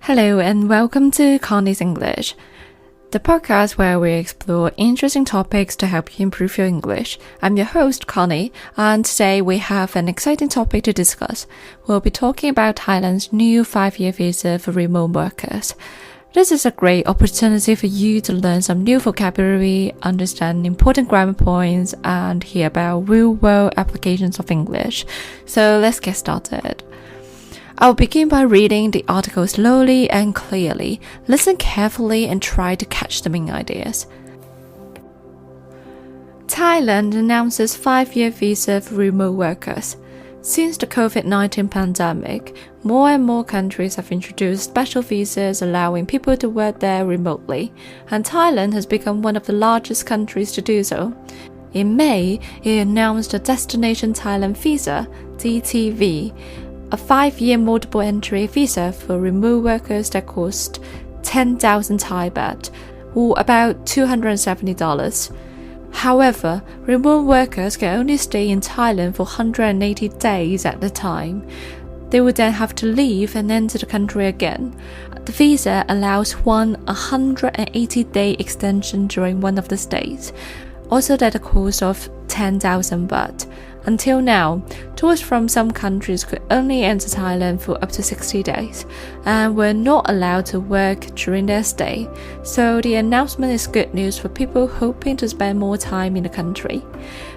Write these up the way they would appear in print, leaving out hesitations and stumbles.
Hello and welcome to Connie's English, the podcast where we explore interesting topics to help you improve your English. I'm your host, Connie, and today we have an exciting topic to discuss. We'll be talking about Thailand's new 5-year visa for remote workers. This is a great opportunity for you to learn some new vocabulary, understand important grammar points, and hear about real-world applications of English. So let's get started. I'll begin by reading the article slowly and clearly. Listen carefully and try to catch the main ideas. Thailand announces 5-year visa for remote workers. Since the COVID-19 pandemic, more and more countries have introduced special visas allowing people to work there remotely, and Thailand has become one of the largest countries to do so. In May, it announced the Destination Thailand Visa, DTV, a 5-year multiple entry visa for remote workers that cost 10,000 Thai baht, or about $270. However, remote workers can only stay in Thailand for 180 days at a time. They would then have to leave and enter the country again. The visa allows one 180-day extension during one of the stays, also at a cost of 10,000 baht. Until now, tourists from some countries could only enter Thailand for up to 60 days and were not allowed to work during their stay, so the announcement is good news for people hoping to spend more time in the country.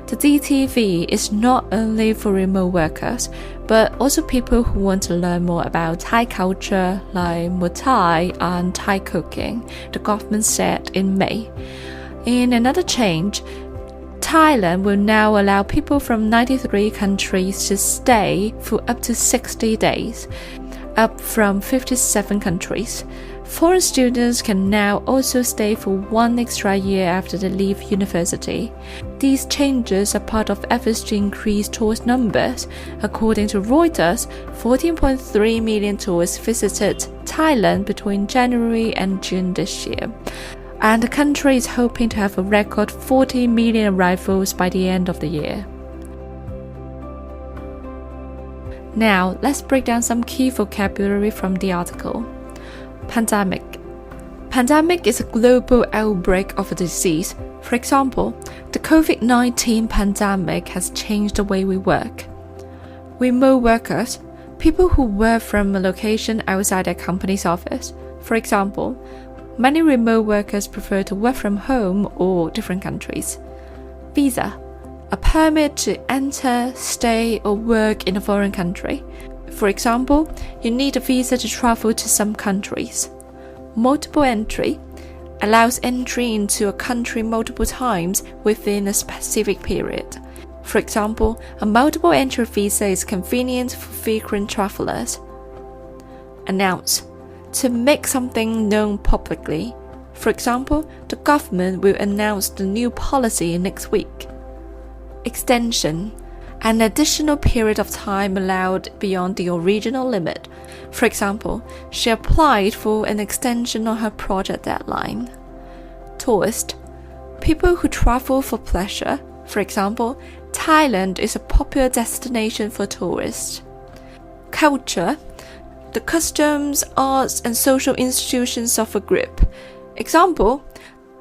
The DTV is not only for remote workers, but also people who want to learn more about Thai culture like Muay Thai and Thai cooking, the government said in May. In another change, Thailand will now allow people from 93 countries to stay for up to 60 days, up from 57 countries. Foreign students can now also stay for 1 extra year after they leave university. These changes are part of efforts to increase tourist numbers. According to Reuters, 14.3 million tourists visited Thailand between January and June this year. And the country is hoping to have a record 40 million arrivals by the end of the year. Now, let's break down some key vocabulary from the article. Pandemic. Pandemic is a global outbreak of a disease. For example, the COVID-19 pandemic has changed the way we work. Remote workers, people who work from a location outside their company's office. For example, many remote workers prefer to work from home or different countries. Visa, a permit to enter, stay, or work in a foreign country. For example, you need a visa to travel to some countries. Multiple entry allows entry into a country multiple times within a specific period. For example, a multiple entry visa is convenient for frequent travelers. Announce, to make something known publicly. For example, the government will announce the new policy next week. Extension, an additional period of time allowed beyond the original limit. For example, she applied for an extension on her project deadline. Tourist, people who travel for pleasure. For example, Thailand is a popular destination for tourists. Culture, the customs, arts, and social institutions of a group. Example,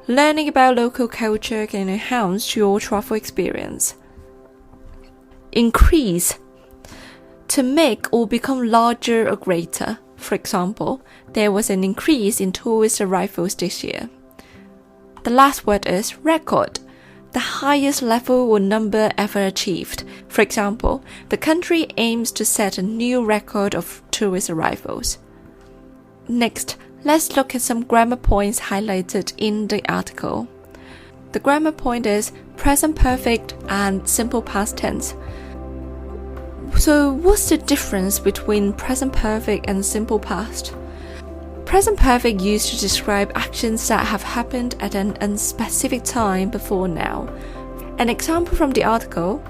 learning about local culture can enhance your travel experience. Increase, to make or become larger or greater. For example, there was an increase in tourist arrivals this year. The last word is record, the highest level or number ever achieved. For example, the country aims to set a new record of tourist arrivals. Next, let's look at some grammar points highlighted in the article. The grammar point is present perfect and simple past tense. So what's the difference between present perfect and simple past? Present perfect used to describe actions that have happened at an unspecific time before now. An example from the article,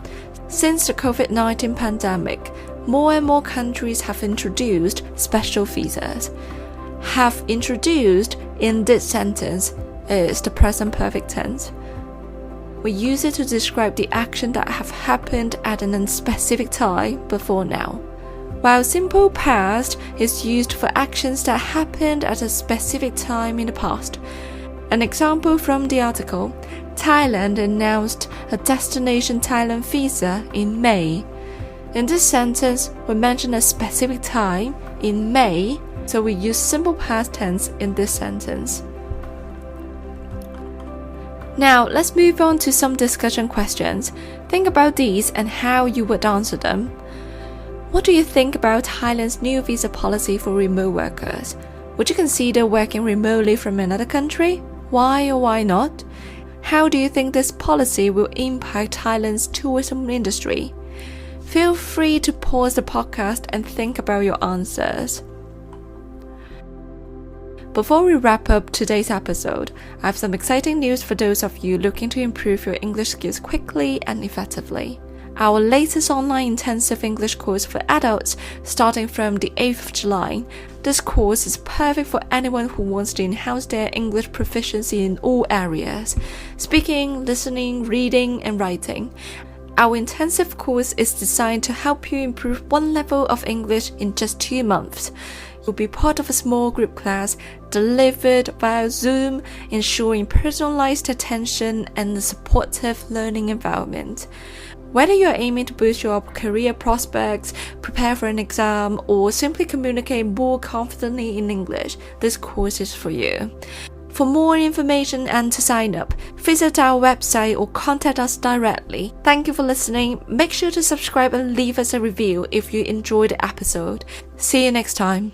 since the COVID-19 pandemic, more and more countries have introduced special visas. Have introduced in this sentence is the present perfect tense. We use it to describe the action that have happened at an unspecific time before now. while simple past is used for actions that happened at a specific time in the past. An example from the article, Thailand announced a Destination Thailand visa in May. In this sentence, we mention a specific time in May, so we use simple past tense in this sentence. Now, let's move on to some discussion questions. Think about these and how you would answer them. What do you think about Thailand's new visa policy for remote workers? Would you consider working remotely from another country? Why or why not? How do you think this policy will impact Thailand's tourism industry? Feel free to pause the podcast and think about your answers. Before we wrap up today's episode, I have some exciting news for those of you looking to improve your English skills quickly and effectively. Our latest online intensive English course for adults starting from the 8th of July. This course is perfect for anyone who wants to enhance their English proficiency in all areas: speaking, listening, reading, and writing. Our intensive course is designed to help you improve one level of English in just 2 months. You'll be part of a small group class delivered via Zoom, ensuring personalized attention and a supportive learning environment. Whether you're aiming to boost your career prospects, prepare for an exam, or simply communicate more confidently in English, this course is for you. For more information and to sign up, visit our website or contact us directly. Thank you for listening. Make sure to subscribe and leave us a review if you enjoyed the episode. See you next time.